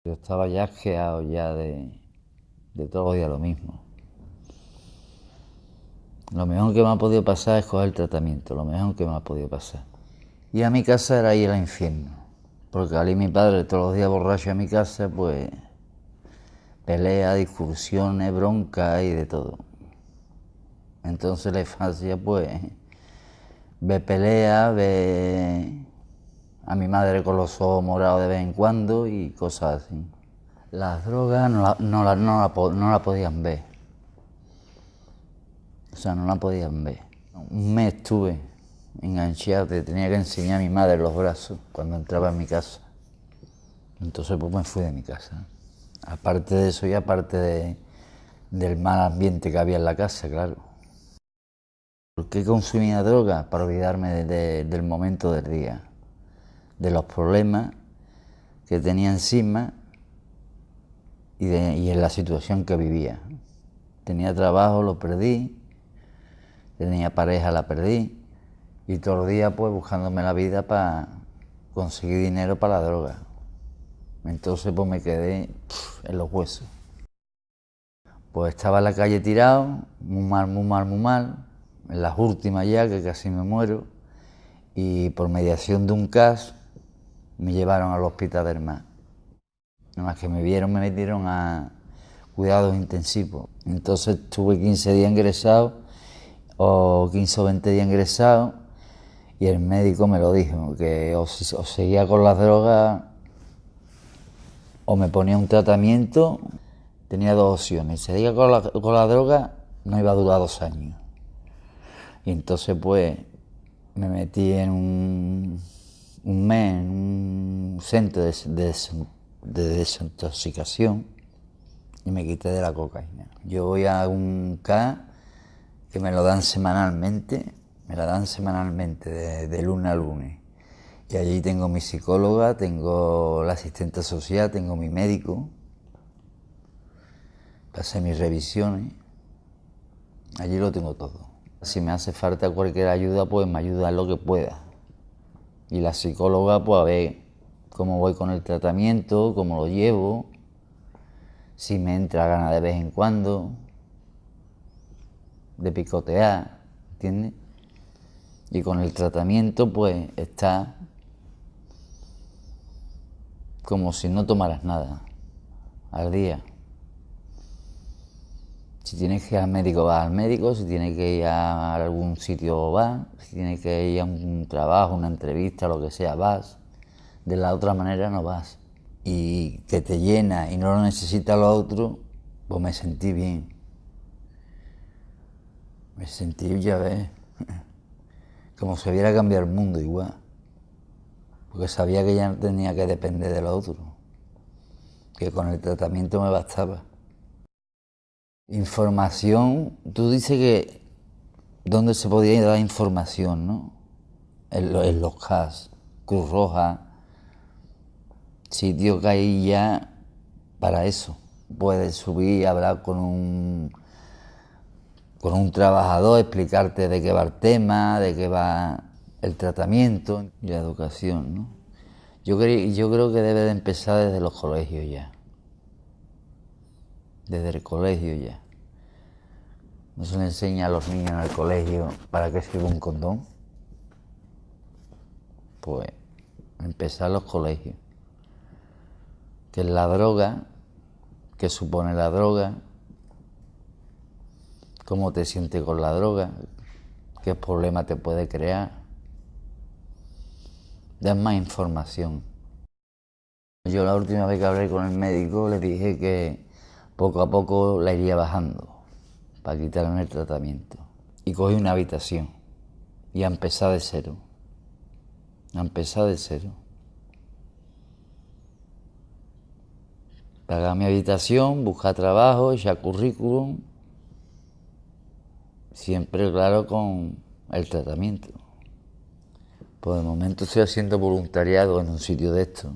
Yo estaba ya asqueado ya de todos los días lo mismo. Lo mejor que me ha podido pasar es coger el tratamiento, lo mejor que me ha podido pasar. Y a mi casa era ir al infierno, porque al ir mi padre todos los días borracho a mi casa, pues pelea, discusiones, broncas y de todo. Entonces la infancia, pues, ve pelea, ve a mi madre con los ojos morados de vez en cuando y cosas así. Las drogas no la podían ver. O sea, no la podían ver. Un mes estuve enganchado, tenía que enseñar a mi madre los brazos cuando entraba en mi casa. Entonces pues me fui de mi casa. Aparte de eso y aparte del mal ambiente que había en la casa, claro. ¿Por qué consumía droga? Para olvidarme del momento del día, de los problemas que tenía encima y en la situación que vivía. Tenía trabajo, lo perdí, tenía pareja, la perdí, y todos los días pues buscándome la vida para conseguir dinero para la droga. Entonces pues me quedé en los huesos. Pues estaba en la calle tirado, muy mal, muy mal, muy mal, en las últimas ya, que casi me muero, y por mediación de un CAS me llevaron al hospital del mar. Nada más que me vieron, me metieron a cuidados intensivos. Entonces estuve 15 días ingresado, o 15 o 20 días ingresado, y el médico me lo dijo, que o seguía con las drogas o me ponía un tratamiento. Tenía dos opciones. Si seguía con la droga, no iba a durar 2 años. Y entonces pues me metí en un mes en un centro de desintoxicación y me quité de la cocaína. Yo voy a un K que me lo dan semanalmente, de lunes a lunes. Y allí tengo mi psicóloga, tengo la asistente social, tengo mi médico, pasé mis revisiones, allí lo tengo todo. Si me hace falta cualquier ayuda, pues me ayuda en lo que pueda. Y la psicóloga, pues a ver cómo voy con el tratamiento, cómo lo llevo, si me entra ganas de vez en cuando, de picotear, ¿entiendes? Y con el tratamiento, pues está como si no tomaras nada al día. Si tienes que ir al médico, vas al médico. Si tienes que ir a algún sitio, vas. Si tienes que ir a un trabajo, una entrevista, lo que sea, vas. De la otra manera no vas. Y que te llena y no lo necesita lo otro, pues me sentí bien. Me sentí, ya ves, como si hubiera cambiado el mundo igual. Porque sabía que ya no tenía que depender de lo otro. Que con el tratamiento me bastaba. Información, tú dices que dónde se podía dar información, ¿no? En los CAS, Cruz Roja, sitio que hay ya para eso. Puedes subir y hablar con un trabajador, explicarte de qué va el tema, de qué va el tratamiento y la educación, ¿no? Yo creo que debe de empezar desde los colegios ya. Desde el colegio ya. No se le enseña a los niños en el colegio para qué sirve un condón. Pues empezar los colegios. ¿Qué es la droga? ¿Qué supone la droga? ¿Cómo te sientes con la droga? ¿Qué problema te puede crear? Dan más información. Yo la última vez que hablé con el médico le dije que poco a poco la iría bajando para quitarme el tratamiento. Y cogí una habitación y a empezar de cero. A empezar de cero. Pagar mi habitación, buscar trabajo, echar currículum. Siempre, claro, con el tratamiento. Por el momento estoy haciendo voluntariado en un sitio de esto.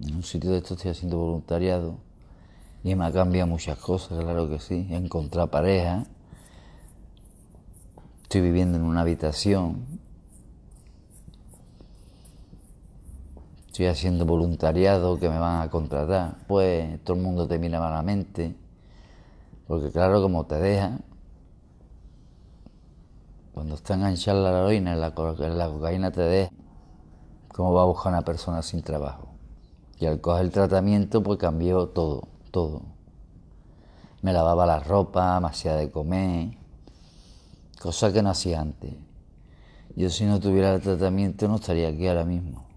En un sitio de esto estoy haciendo voluntariado y me ha cambiado muchas cosas, claro que sí. He encontrado pareja, estoy viviendo en una habitación, estoy haciendo voluntariado, que me van a contratar, pues todo el mundo te mira malamente, porque claro, como te dejan, cuando está enganchada la heroína, la cocaína te deja, ¿cómo va a buscar una persona sin trabajo? Y al coger el tratamiento, pues cambió todo, todo. Me lavaba la ropa, me hacía de comer, cosa que no hacía antes. Yo si no tuviera el tratamiento no estaría aquí ahora mismo.